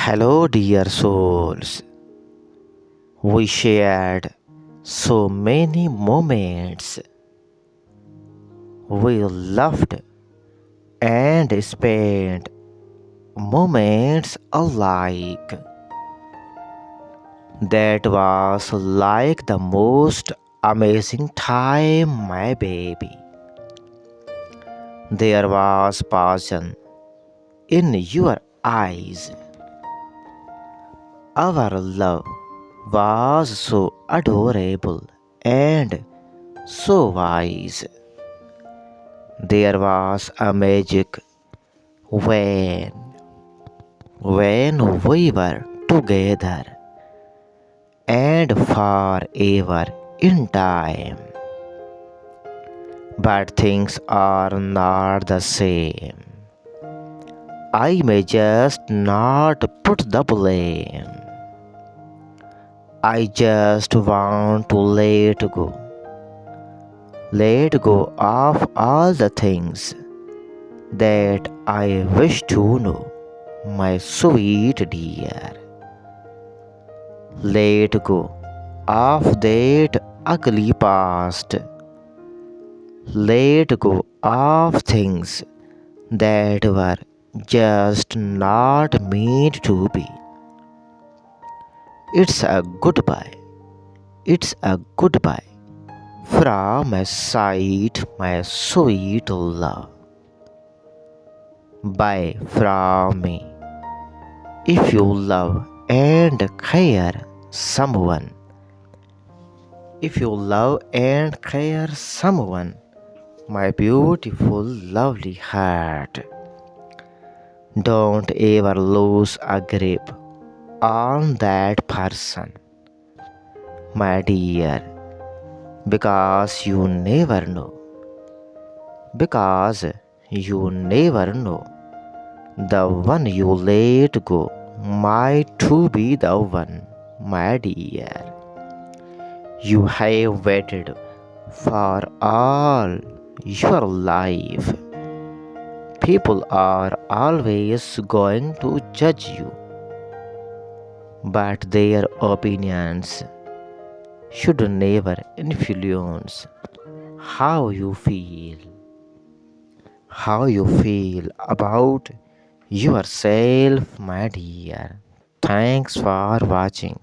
Hello, dear souls. We shared so many moments. We laughed and spent moments alike. That was like the most amazing time, my baby. There was passion in your eyes. Our love was so adorable and so wise. There was a magic when we were together and forever in time. But things are not the same. I may just not put the blame. I just want to let go. Let go of all the things that I wish to know, my sweet dear. Let go of that ugly past. Let go of things that were just not meant to be. It's a goodbye. It's a goodbye from my side, my sweet love. Bye from me. If you love and care someone, if you love and care someone, my beautiful, lovely heart, don't ever lose a grip on that person, my dear, because you never know. Because you never know, the one you let go might to be the one, my dear. You have waited for all your life. People are always going to judge you, but their opinions should never influence how you feel. How you feel about yourself, my dear. Thanks for watching.